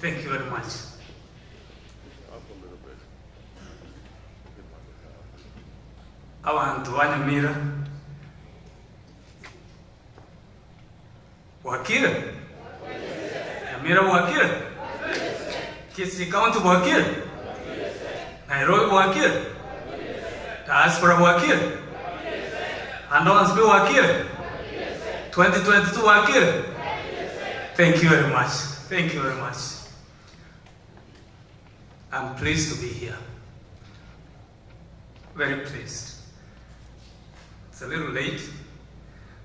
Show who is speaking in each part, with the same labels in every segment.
Speaker 1: Thank you very much.
Speaker 2: Up a little bit.
Speaker 1: Abantu ba Nyamira. Bwakire? Nyamira Bwakire? Kisii County Bwakire? Nairobi Bwakire? Diaspora Bwakire? Andons Bwakire? 2022 Bwakire? Thank you very much. Thank you very much. I'm pleased to be here. Very pleased. It's a little late,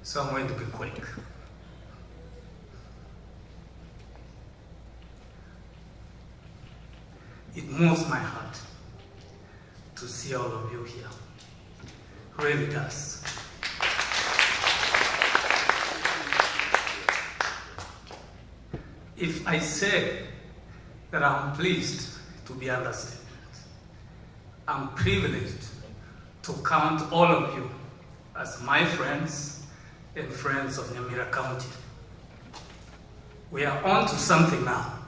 Speaker 1: so I'm going to be quick. It moves my heart to see all of you here. Really does. If I say that I'm pleased, to be understated. I'm privileged to count all of you as my friends and friends of Nyamira County. We are on to something now.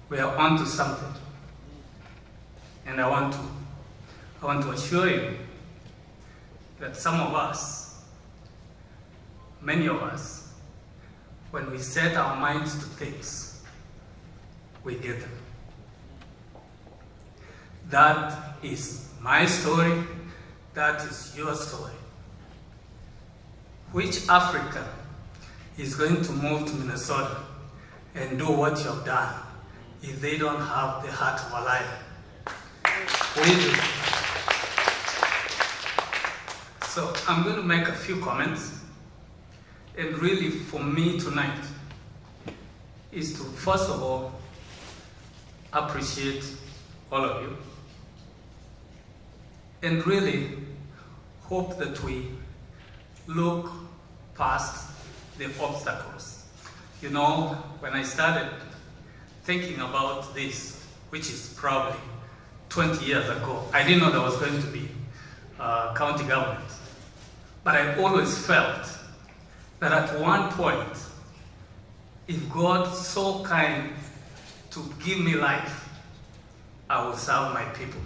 Speaker 1: We are on to something. And I want to assure you that some of us, many of us, when we set our minds to things, we get them. That is my story. That is your story. Which African is going to move to Minnesota and do what you have done if they don't have the heart of a lion? We do. So I'm going to make a few comments. And really for me tonight is to first of all appreciate all of you and really hope that we look past the obstacles. You know, when I started thinking about this, which is probably 20 years ago, I didn't know there was going to be county government. But I always felt that at one point, if God's so kind to give me life, I will serve my people.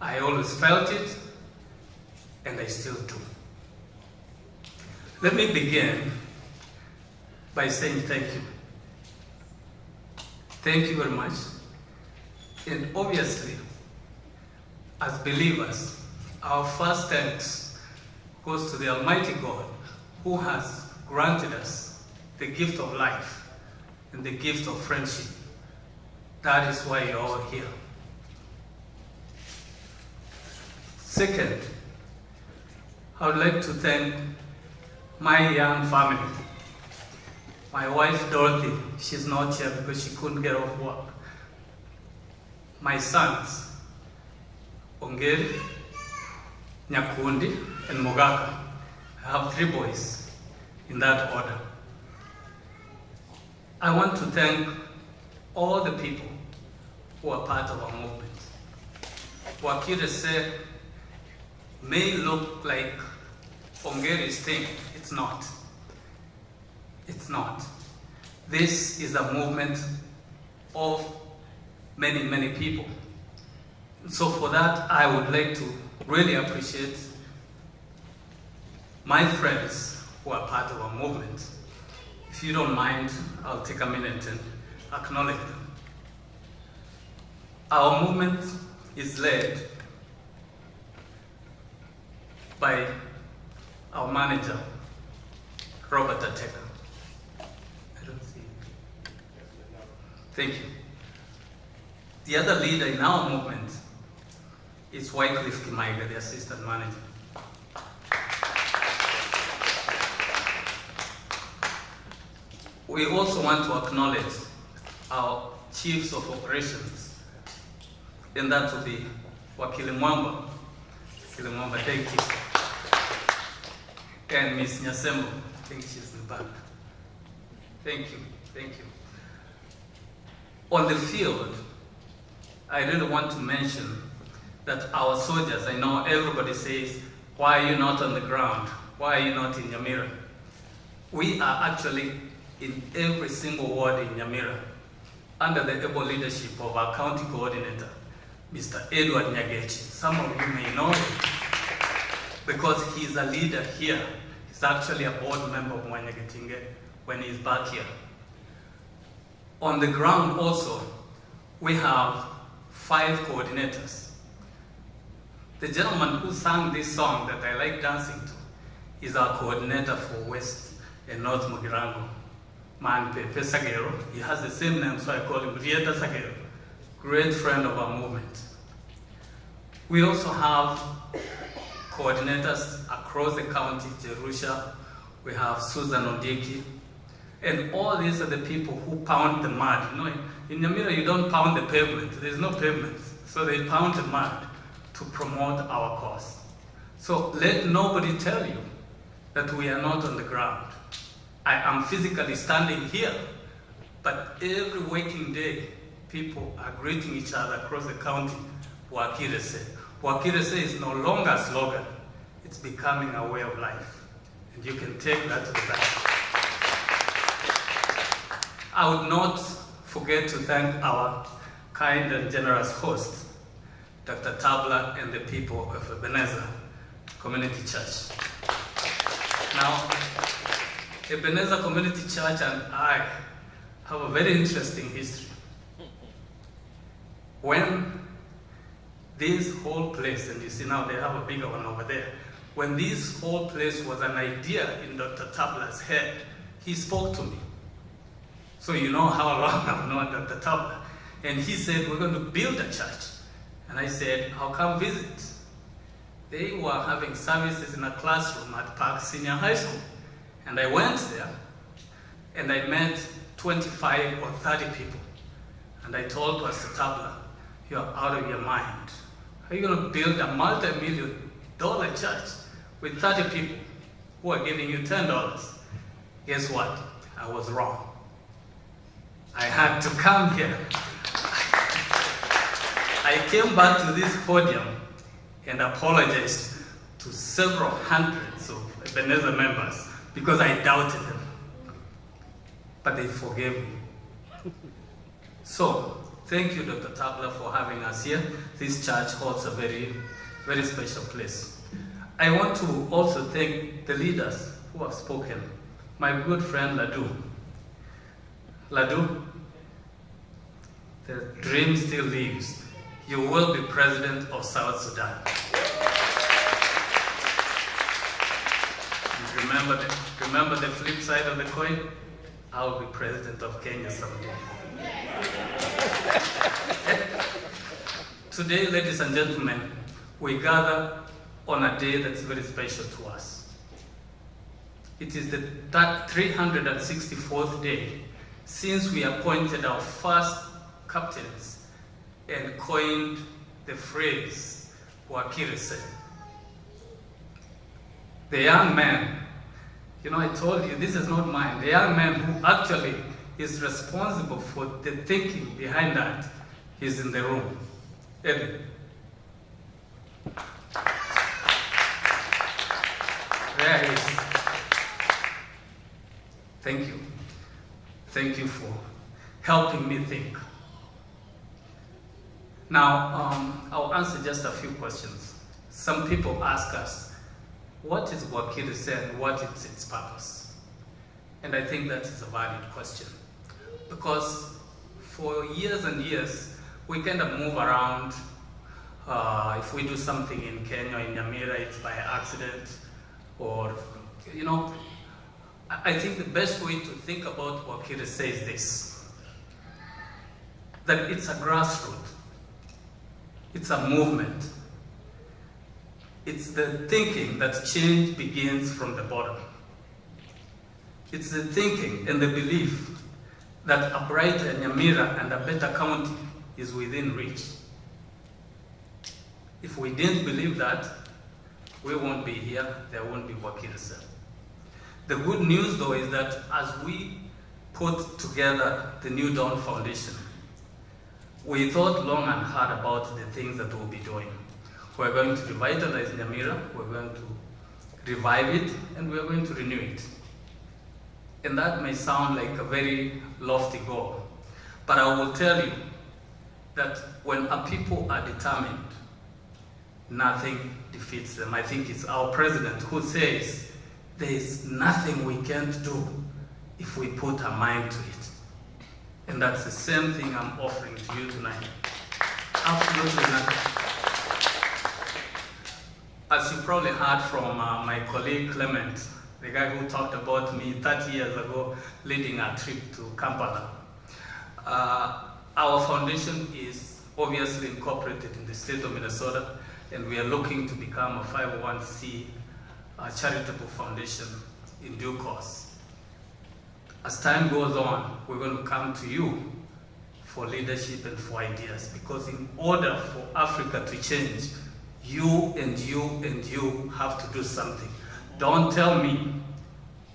Speaker 1: I always felt it, and I still do. Let me begin by saying thank you. Thank you very much. And obviously, as believers, our first thanks goes to the Almighty God who has granted us the gift of life and the gift of friendship. That is why you're all here. Second, I would like to thank my young family. My wife Dorothy, she's not here because she couldn't get off work. My sons, Ongeri, Nyakundi, and Mogaka. I have 3 boys in that order. I want to thank all the people who are part of our movement. Bwakire said, may look like Ongeri's thing. It's not. It's not. This is a movement of many, many people. So for that, I would like to really appreciate my friends who are part of our movement. If you don't mind, I'll take a minute and acknowledge them. Our movement is led by our manager, Robert Ateka. I don't see him. Thank you. The other leader in our movement is Wycliffe Kimaiga, the assistant manager. We also want to acknowledge our chiefs of operations, and that will be Wakili Mwamba. Wakili Mwamba, thank you. And Ms. Nyasembo, I think she's in the back. Thank you, thank you. On the field, I really want to mention that our soldiers, I know everybody says, why are you not on the ground? Why are you not in Nyamira? We are actually in every single ward in Nyamira under the able leadership of our county coordinator, Mr. Edward Nyagechi. Some of you may know him because he's a leader here. He's actually a board member of Mwanyagetinge when he's back here. On the ground also, we have 5 coordinators. The gentleman who sang this song that I like dancing to is our coordinator for West and North Mugirango, Man Pepe Sagero. He has the same name, so I call him Rieta Sagero, great friend of our movement. We also have coordinators across the county, Jerusha, we have Susan Ondiki, and all these are the people who pound the mud. You know, in Nyamira you don't pound the pavement, there's no pavement, so they pound the mud to promote our cause. So let nobody tell you that we are not on the ground. I am physically standing here, but every waking day, people are greeting each other across the county, Bwakire se. Bwakire se is no longer a slogan, it's becoming a way of life. And you can take that to the bank. I would not forget to thank our kind and generous host, Dr. Tabla, and the people of Ebenezer Community Church. Now, Ebenezer Community Church and I have a very interesting history. When this whole place, and you see now they have a bigger one over there, when this whole place was an idea in Dr. Tabla's head, he spoke to me. So you know how long I've known Dr. Tabla. And he said, we're going to build a church. And I said, how come visit? They were having services in a classroom at Park Senior High School. And I went there, and I met 25 or 30 people. And I told Pastor Tabla, you're out of your mind. How are you going to build a multi-million-dollar church with 30 people who are giving you $10? Guess what? I was wrong. I had to come here. I came back to this podium and apologized to several hundreds of Ebenezer members because I doubted them. But they forgave me. So, thank you, Dr. Tabla, for having us here. This church holds a very, very special place. I want to also thank the leaders who have spoken. My good friend Ladu. Ladu, the dream still lives. You will be president of South Sudan. And remember the flip side of the coin? I will be president of Kenya someday. Today, ladies and gentlemen, we gather on a day that's very special to us. It is the 364th day since we appointed our first captains and coined the phrase, Bwakire se. The young man, you know, I told you, this is not mine. The young man who actually is responsible for the thinking behind that is in the room. Eddie. There he is. Thank you. Thank you for helping me think. Now, I'll answer just a few questions. Some people ask us, what is Bwakire se and what is its purpose? And I think that is a valid question. Because for years and years, we kind of move around. If we do something in Kenya, in Nyamira, it's by accident. Or, you know, I think the best way to think about Bwakire se is this. That it's a grassroots. It's a movement. It's the thinking that change begins from the bottom. It's the thinking and the belief that a brighter Nyamira and a better county is within reach. If we didn't believe that, we won't be here, there won't be Bwakire se. The good news though is that as we put together the New Dawn Foundation, we thought long and hard about the things that we'll be doing. We're going to revitalize Nyamira, we're going to revive it, and we're going to renew it. And that may sound like a very lofty goal, but I will tell you that when a people are determined, nothing defeats them. I think it's our president who says there is nothing we can't do if we put our mind to it. And that's the same thing I'm offering to you tonight. Absolutely nothing. As you probably heard from my colleague Clement, the guy who talked about me 30 years ago leading a trip to Kampala, our foundation is obviously incorporated in the state of Minnesota, and we are looking to become a 501c charitable foundation in due course. As time goes on, we're going to come to you for leadership and for ideas, because in order for Africa to change, you and you and you have to do something. Don't tell me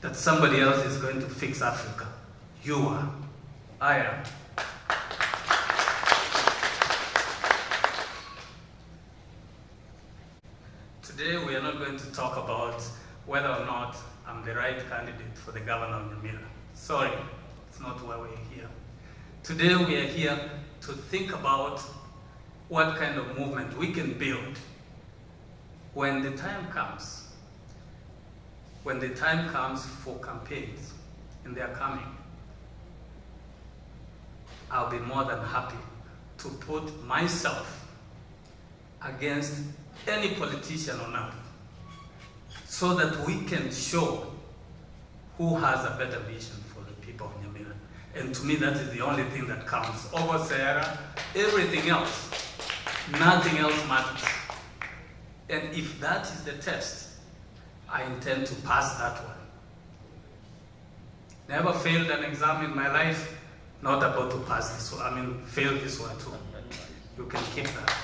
Speaker 1: that somebody else is going to fix Africa. You are. I am. Today we are not going to talk about whether or not I'm the right candidate for the governor of Nyamira. Sorry, it's not why we're here. Today we are here to think about what kind of movement we can build when the time comes. When the time comes for campaigns, and they are coming, I'll be more than happy to put myself against any politician on earth so that we can show who has a better vision for the people of Nyamira. And to me, that is the only thing that counts. Over Sierra, everything else, nothing else matters. And if that is the test, I intend to pass that one. Never failed an exam in my life, not about to pass this one. Fail this one too. You can keep that.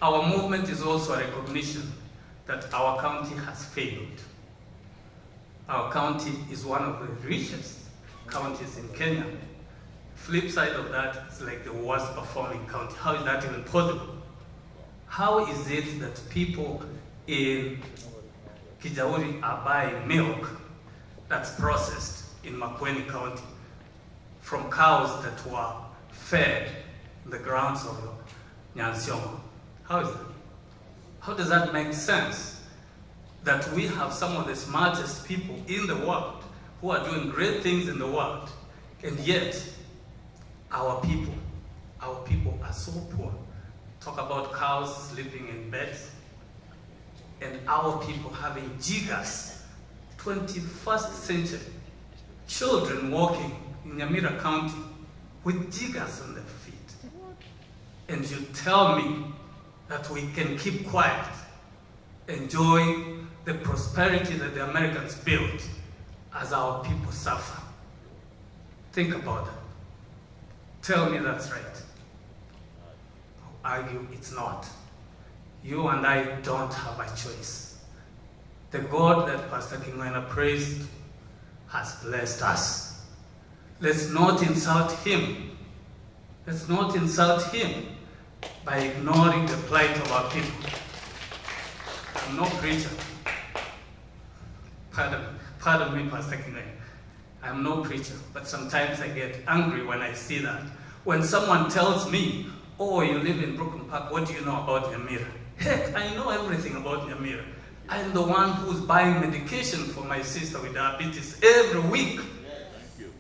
Speaker 1: Our movement is also a recognition that our county has failed. Our county is one of the richest counties in Kenya. Flip side of that, it's like the worst performing county. How is that even possible? How is it that people in Kijauri are buying milk that's processed in Makueni County from cows that were fed in the grounds of Nyansiongo? How is that? How does that make sense? That we have some of the smartest people in the world who are doing great things in the world, and yet our people are so poor. Talk about cows sleeping in beds, and our people having jiggers, 21st century, children walking in Nyamira County with jiggers on their feet. And you tell me that we can keep quiet, enjoying the prosperity that the Americans built as our people suffer. Think about that. Tell me that's right. I'll argue it's not. You and I don't have a choice. The God that Pastor Kingwena praised has blessed us. Let's not insult him. Let's not insult him by ignoring the plight of our people. I'm no preacher. Pardon me, Pastor Kingwena. I'm no preacher, but sometimes I get angry when I see that. When someone tells me, oh, you live in Brooklyn Park, what do you know about Nyamira? Heck, I know everything about Nyamira. I'm the one who's buying medication for my sister with diabetes every week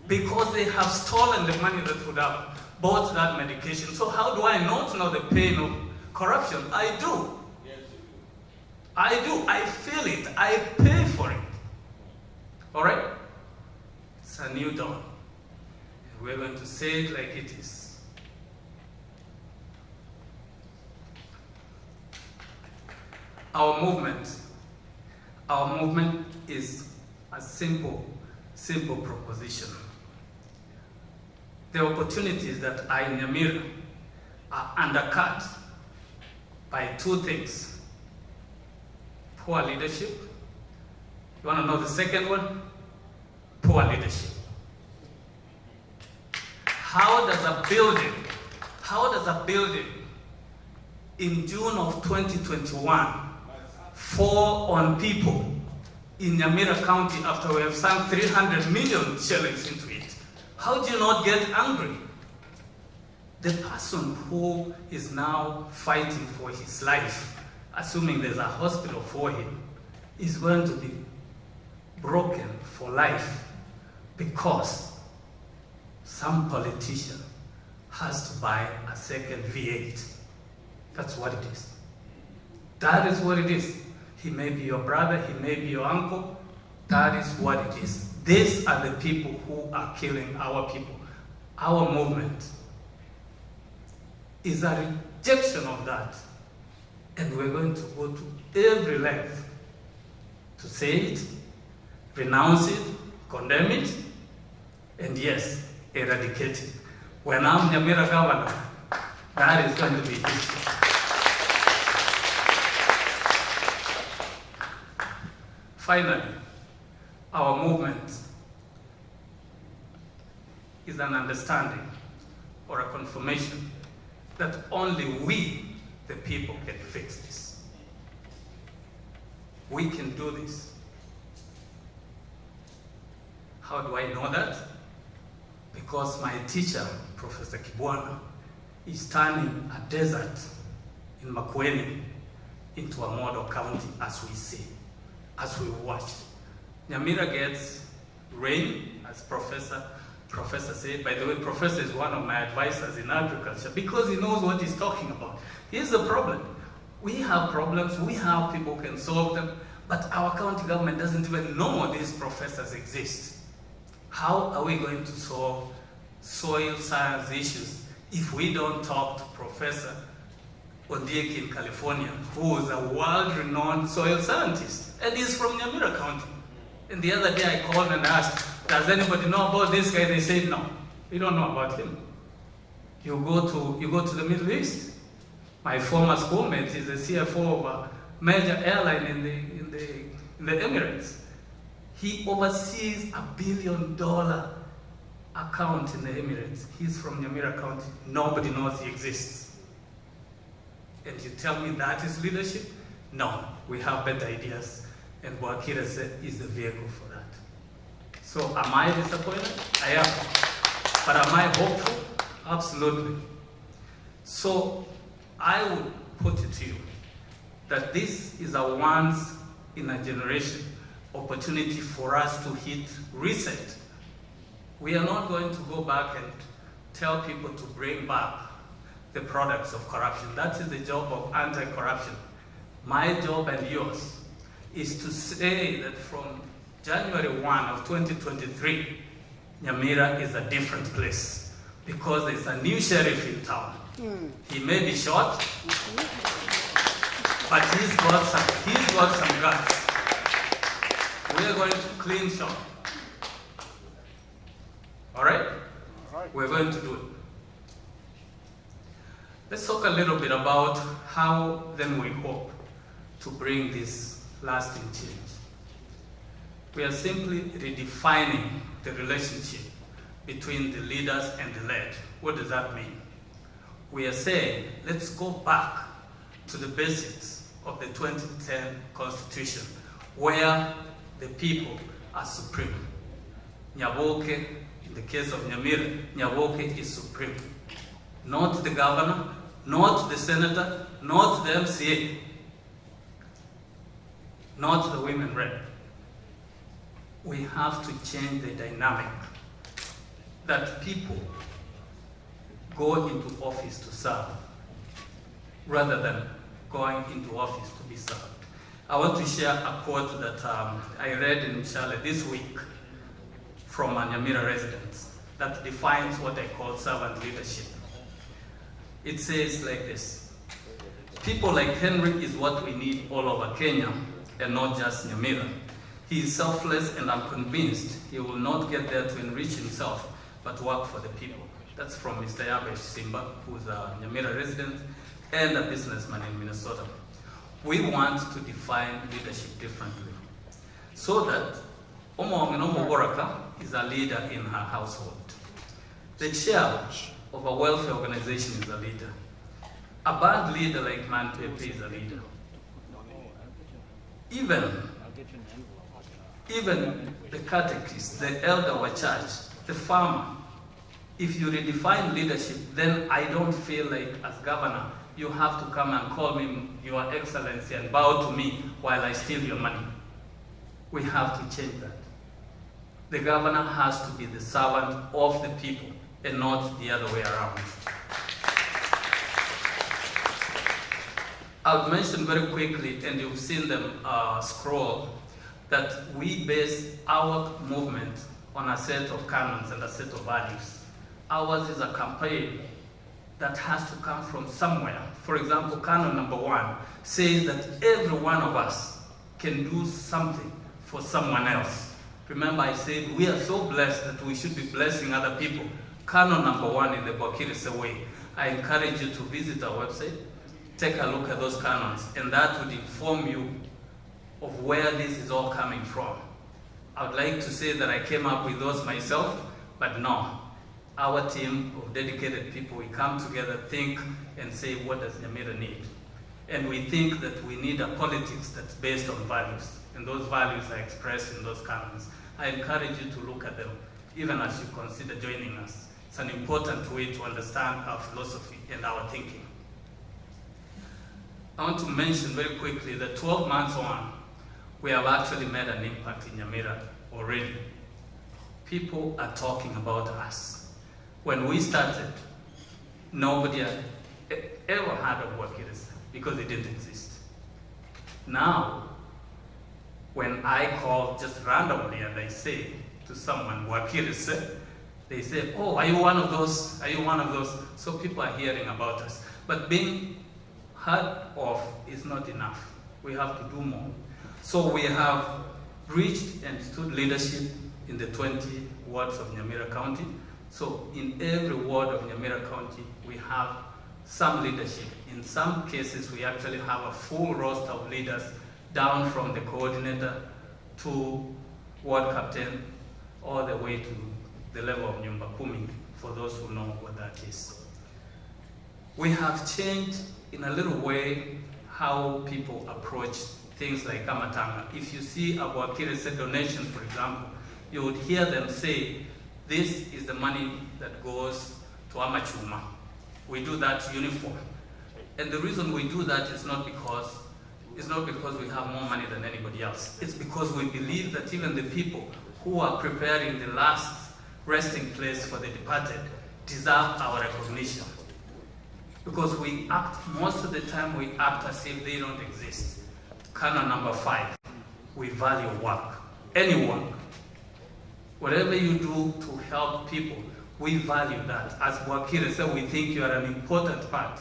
Speaker 1: because they have stolen the money that would have bought that medication. So how do I not know the pain of corruption? I do. I do. I feel it. I pay for it. All right? It's a new dawn. And we're going to say it like it is. Our movement is a simple proposition. The opportunities that are in Nyamira are undercut by two things: poor leadership. You want to know the second one? Poor leadership. How does a building in June of 2021 fall on people in Nyamira County after we have sunk 300 million shillings into it? How do you not get angry? The person who is now fighting for his life, assuming there's a hospital for him, is going to be broken for life because some politician has to buy a second V8. That's what it is. That is what it is. He may be your brother, he may be your uncle. That is what it is. These are the people who are killing our people. Our movement is a rejection of that. And we're going to go to every length to say it, renounce it, condemn it, and yes, eradicate it. When I'm Nyamira governor, that is going to be history. Finally, our movement is an understanding or a confirmation that only we, the people, can fix this. We can do this. How do I know that? Because my teacher, Professor Kibwana, is turning a desert in Makueni into a model county as we see, as we watch. Nyamira gets rain, as Professor said. By the way, Professor is one of my advisors in agriculture because he knows what he's talking about. Here's the problem. We have problems, we have people who can solve them, but our county government doesn't even know these professors exist. How are we going to solve soil science issues if we don't talk to Professor Odiek in California, who is a world-renowned soil scientist, and he's from Nyamira County? And the other day I called and asked, does anybody know about this guy? They said no, we don't know about him. You go to the Middle East. My former schoolmate is the CFO of a major airline in the Emirates. He oversees $1 billion account in the Emirates. He's from Nyamira County. Nobody knows he exists. And you tell me that is leadership? No, we have better ideas. And Bwakire is the vehicle for that. So am I disappointed? I am. But am I hopeful? Absolutely. So I would put it to you that this is a once in a generation opportunity for us to hit reset. We are not going to go back and tell people to bring back the products of corruption. That is the job of anti-corruption. My job and yours is to say that from January 1 of 2023, Nyamira is a different place because there's a new sheriff in town. He may be short, but he's got some guts. We are going to clean shop. All right? We're going to do it. Let's talk a little bit about how then we hope to bring this lasting change. We are simply redefining the relationship between the leaders and the led. What does that mean? We are saying, let's go back to the basics of the 2010 Constitution, where the people are supreme. Nyaboke, in the case of Nyamira, Nyaboke is supreme. Not the governor, not the senator, not the MCA, not the women rep. We have to change the dynamic that people go into office to serve rather than going into office to be served. I want to share a quote that I read in Charlotte this week from a Nyamira resident that defines what I call servant leadership. It says like this: people like Henry is what we need all over Kenya and not just Nyamira. He is selfless, and I'm convinced he will not get there to enrich himself, but work for the people. That's from Mr. Yabesh Simba, who's a Nyamira resident and a businessman in Minnesota. We want to define leadership differently so that Omo Boraka is a leader in her household. The chair of a welfare organization is a leader. A band leader like Man Pepe is a leader. Even even the catechist, the elder of a church, the farmer. If you redefine leadership, then I don't feel like as governor, you have to come and call me Your Excellency and bow to me while I steal your money. We have to change that. The governor has to be the servant of the people and not the other way around. I'll mention very quickly, and you've seen them scroll, that we base our movement on a set of canons and a set of values. Ours is a campaign that has to come from somewhere. For example, canon number 1 says that every one of us can do something for someone else. Remember, I said we are so blessed that we should be blessing other people. Canon number 1 in the Bwakire way. I encourage you to visit our website, take a look at those canons, and that would inform you of where this is all coming from. I would like to say that I came up with those myself, but no. Our team of dedicated people, we come together, think, and say, what does Nyamira need? And we think that we need a politics that's based on values, and those values are expressed in those canons. I encourage you to look at them, even as you consider joining us. It's an important way to understand our philosophy and our thinking. I want to mention very quickly that 12 months on, we have actually made an impact in Nyamira already. People are talking about us. When we started, nobody had ever heard of Bwakire because it didn't exist. Now, when I call just randomly and I say to someone, Bwakire, they say, oh, are you one of those? Are you one of those? So people are hearing about us. But being heard of is not enough. We have to do more. So we have reached and stood leadership in the 20 wards of Nyamira County. So in every ward of Nyamira County, we have some leadership. In some cases, we actually have a full roster of leaders down from the coordinator to ward captain, all the way to the level of Nyumba Kumi, for those who know what that is. We have changed in a little way how people approach things like Amatanga. If you see a Bwakire donation, for example, you would hear them say, this is the money that goes to Amachuma. We do that uniform. And the reason we do that is not because we have more money than anybody else. It's because we believe that even the people who are preparing the last resting place for the departed deserve our recognition. Because we act, most of the time we act as if they don't exist. Canon number 5, we value work. Any work. Whatever you do to help people, we value that. As Bwakire said, we think you are an important part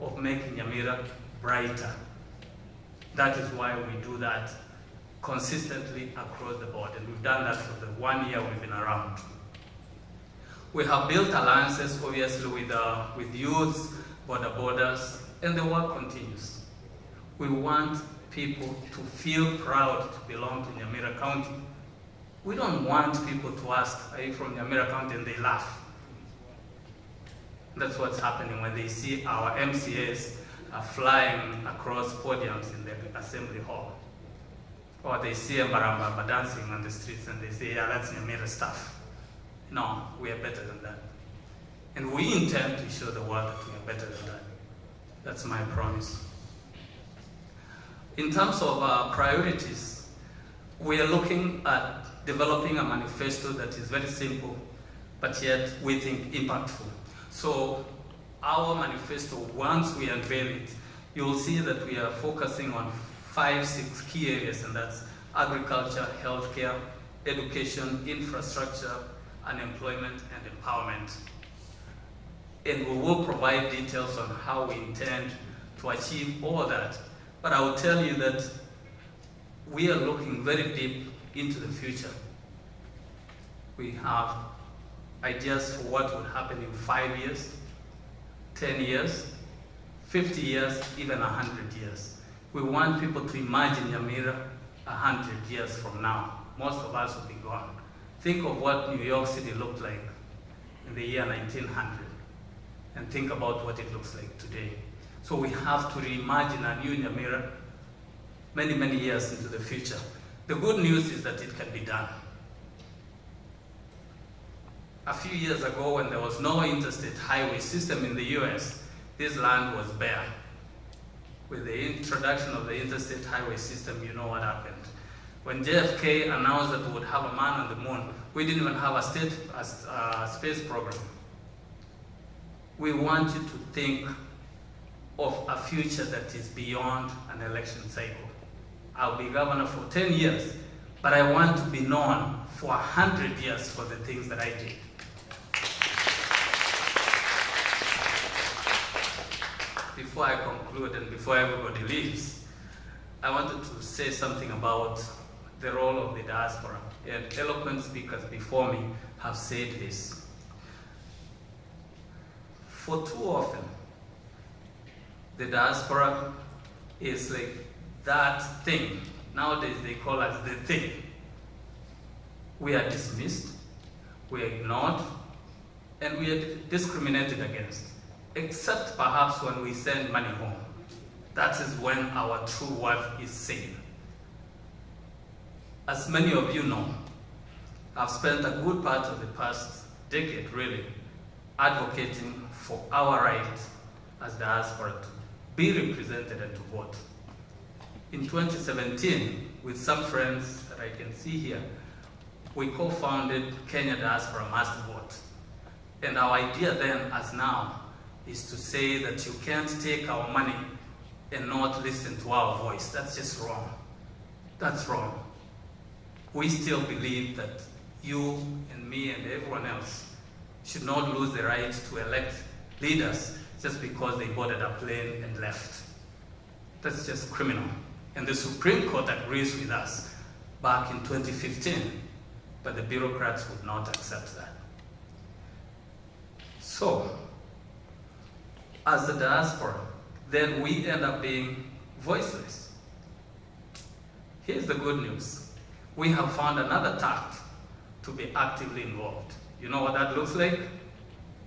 Speaker 1: of making Nyamira brighter. That is why we do that consistently across the board, and we've done that for the 1 year we've been around. We have built alliances, obviously, with youths, borders, and the work continues. We want people to feel proud to belong to Nyamira County. We don't want people to ask, are you from Nyamira County? And they laugh. That's what's happening when they see our MCAs flying across podiums in the assembly hall. Or they see a Maramba dancing on the streets and they say, yeah, that's Nyamira stuff. No, we are better than that. And we intend to show the world that we are better than that. That's my promise. In terms of priorities, we are looking at developing a manifesto that is very simple, but yet we think impactful. So our manifesto, once we unveil it, you'll see that we are focusing on 5-6 key areas, and that's agriculture, healthcare, education, infrastructure, unemployment, and empowerment. And we will provide details on how we intend to achieve all that. But I will tell you that we are looking very deep into the future. We have ideas for what will happen in 5 years, 10 years, 50 years, even 100 years. We want people to imagine Nyamira 100 years from now. Most of us will be gone. Think of what New York City looked like in the year 1900, and think about what it looks like today. So we have to reimagine a new Nyamira many, many years into the future. The good news is that it can be done. A few years ago, when there was no interstate highway system in the US, this land was bare. With the introduction of the interstate highway system, you know what happened. When JFK announced that we would have a man on the moon, we didn't even have a space program. We want you to think of a future that is beyond an election cycle. I'll be governor for 10 years, but I want to be known for 100 years for the things that I did. Before I conclude and before everybody leaves, I wanted to say something about the role of the diaspora. And eloquent speakers before me have said this. For too often, the diaspora is like that thing. Nowadays they call us the thing. We are dismissed, we are ignored, and we are discriminated against. Except perhaps when we send money home. That is when our true worth is seen. As many of you know, I've spent a good part of the past decade really advocating for our right as diaspora to be represented and to vote. In 2017, with some friends that I can see here, we co-founded Kenya Diaspora Must Vote. And our idea then, as now, is to say that you can't take our money and not listen to our voice. That's just wrong. That's wrong. We still believe that you and me and everyone else should not lose the right to elect leaders just because they boarded a plane and left. That's just criminal. And the Supreme Court agrees with us back in 2015, but the bureaucrats would not accept that. So, as the diaspora, then we end up being voiceless. Here's the good news. We have found another tact to be actively involved. You know what that looks like?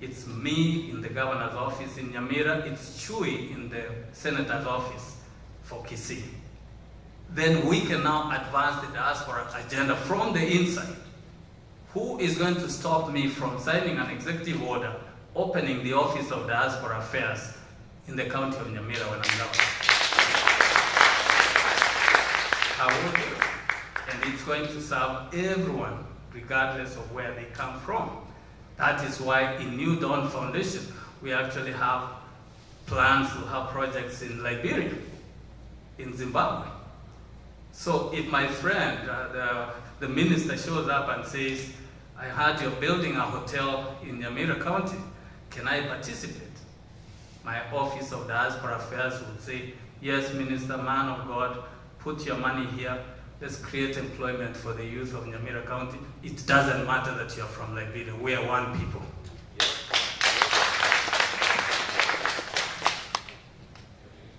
Speaker 1: It's me in the governor's office in Nyamira. It's Chui in the senator's office for Kisii. Then we can now advance the diaspora agenda from the inside. Who is going to stop me from signing an executive order opening the Office of Diaspora Affairs in the county of Nyamira when I'm governor? I will do it. And it's going to serve everyone, regardless of where they come from. That is why in New Dawn Foundation, we actually have plans to have projects in Liberia, in Zimbabwe. So if my friend, the minister shows up and says, I heard you're building a hotel in Nyamira County, can I participate? My Office of Diaspora Affairs would say, yes, Minister, man of God, put your money here. Let's create employment for the youth of Nyamira County. It doesn't matter that you're from Liberia. We are one people.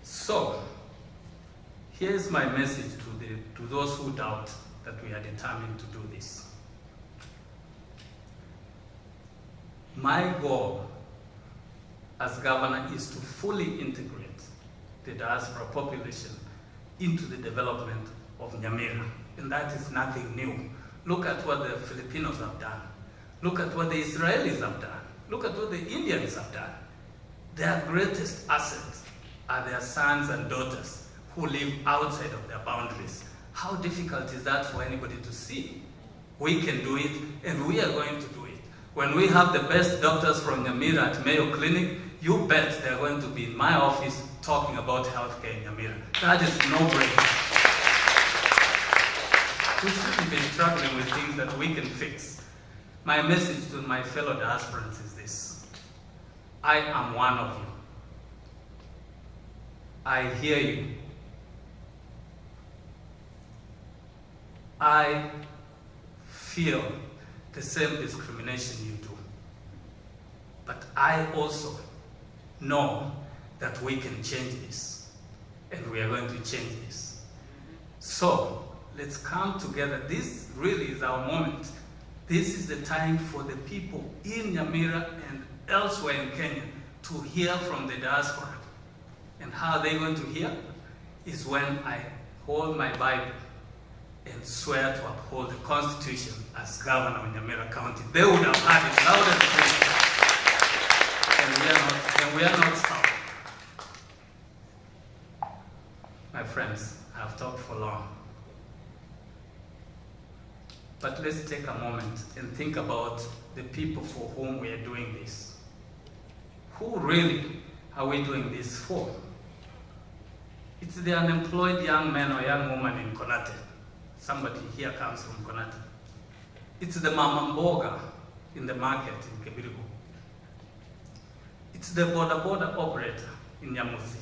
Speaker 1: So, here's my message to those who doubt that we are determined to do this. My goal as governor is to fully integrate the diaspora population into the development of Nyamira. And that is nothing new. Look at what the Filipinos have done. Look at what the Israelis have done. Look at what the Indians have done. Their greatest assets are their sons and daughters who live outside of their boundaries. How difficult is that for anybody to see? We can do it, and we are going to do it. When we have the best doctors from Nyamira at Mayo Clinic, you bet they're going to be in my office talking about healthcare in Nyamira. That is no-brainer. We shouldn't be struggling with things that we can fix. My message to my fellow diasporans is this. I am one of you. I hear you. I feel the same discrimination you do. But I also know that we can change this, and we are going to change this. So, let's come together. This really is our moment. This is the time for the people in Nyamira and elsewhere in Kenya to hear from the diaspora. And how they're going to hear is when I hold my Bible and swear to uphold the Constitution as governor of Nyamira County. They would have had it loud and clear. And we are not stopping. My friends, I've talked for long. But let's take a moment and think about the people for whom we are doing this. Who really are we doing this for? It's the unemployed young man or young woman in Konate. Somebody here comes from Konate. It's the mama mboga in the market in Kebirigo. It's the border operator in Nyamusi.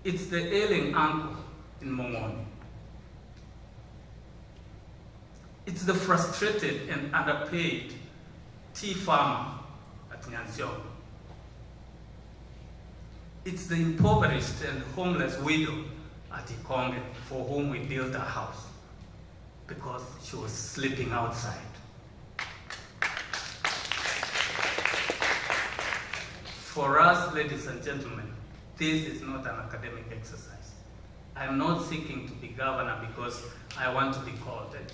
Speaker 1: It's the ailing uncle in Mongoni. It's the frustrated and underpaid tea farmer at Nyansio. It's the impoverished and homeless widow at Ikonge for whom we built a house because she was sleeping outside. For us, ladies and gentlemen, this is not an academic exercise. I'm not seeking to be governor because I want to be called it.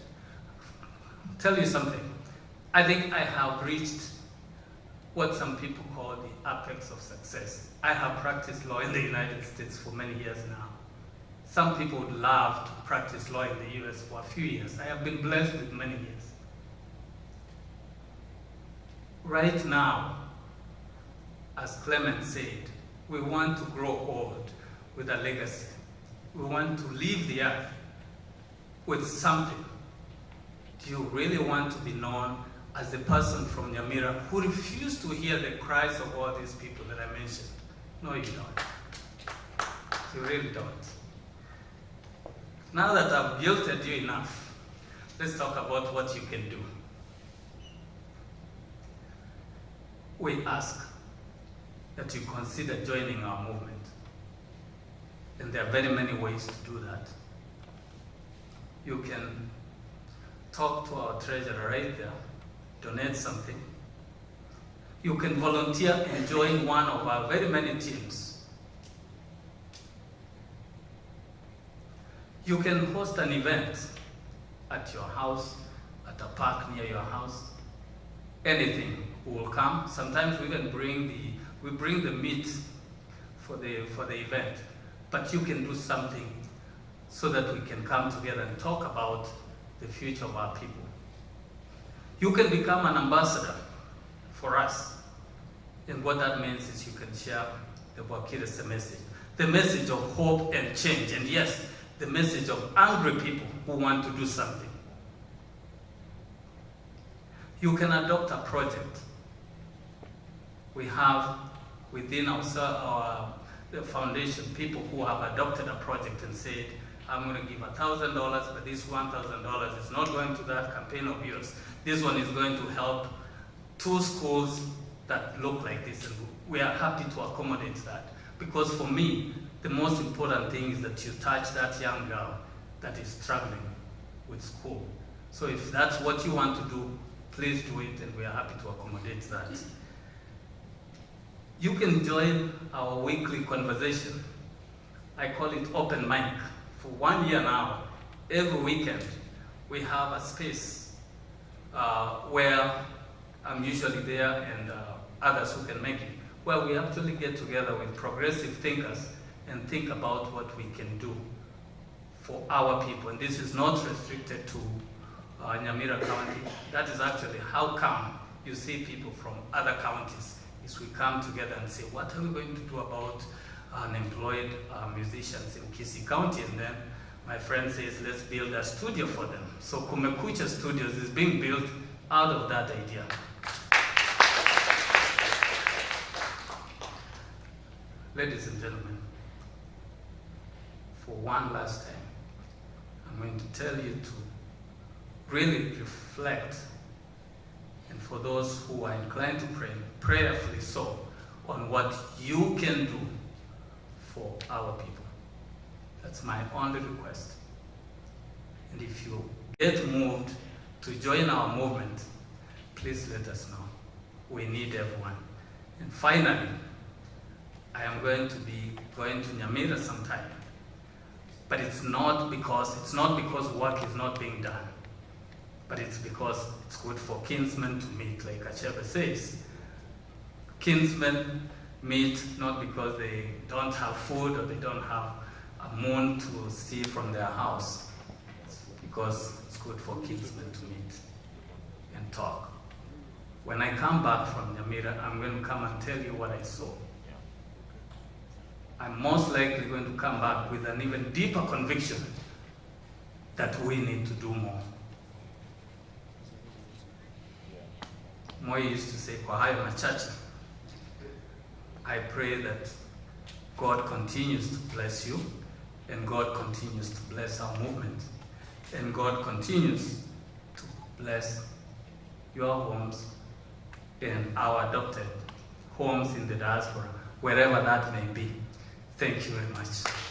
Speaker 1: Tell you something. I think I have reached what some people call the apex of success. I have practiced law in the United States for many years now. Some people would love to practice law in the US for a few years. I have been blessed with many years. Right now, as Clement said, we want to grow old with a legacy. We want to leave the earth with something. Do you really want to be known as the person from Nyamira who refused to hear the cries of all these people that I mentioned? No, you don't. You really don't. Now that I've guilted you enough, let's talk about what you can do. We ask that you consider joining our movement. And there are very many ways to do that. You can talk to our treasurer right there, donate something. You can volunteer and join one of our very many teams. You can host an event at your house, at a park near your house. Anything will come. Sometimes we even bring the meat for the event. But you can do something so that we can come together and talk about the future of our people. You can become an ambassador for us. And what that means is you can share the Bwakire message. The message of hope and change. And yes, the message of angry people who want to do something. You can adopt a project. We have within the foundation people who have adopted a project and said, I'm going to give $1,000, but this $1,000 is not going to that campaign of yours. This one is going to help 2 schools that look like this, and we are happy to accommodate that. Because for me, the most important thing is that you touch that young girl that is struggling with school. So if that's what you want to do, please do it, and we are happy to accommodate that. You can join our weekly conversation. I call it open mic. For 1 year now, every weekend, we have a space where I'm usually there and others who can make it, where we actually get together with progressive thinkers and think about what we can do for our people. And this is not restricted to Nyamira County. That is actually how come you see people from other counties, is we come together and say, what are we going to do about unemployed musicians in Kisii County? And then my friend says, let's build a studio for them. So Kumekucha Studios is being built out of that idea. Ladies and gentlemen, for one last time, I'm going to tell you to really reflect, and for those who are inclined to pray, prayerfully so, on what you can do for our people. That's my only request. And if you get moved to join our movement, please let us know. We need everyone. And finally, I am going to be going to Nyamira sometime. But it's not because work is not being done, but it's because it's good for kinsmen to meet, like Achebe says. Kinsmen meet not because they don't have food or they don't have a moon to see from their house, because it's good for kinsmen to meet and talk. When I come back from Nyamira, I'm going to come and tell you what I saw. I'm most likely going to come back with an even deeper conviction that we need to do more. Moi used to say, kwa hayo machache. I pray that God continues to bless you, and God continues to bless our movement, and God continues to bless your homes and our adopted homes in the diaspora, wherever that may be. Thank you very much.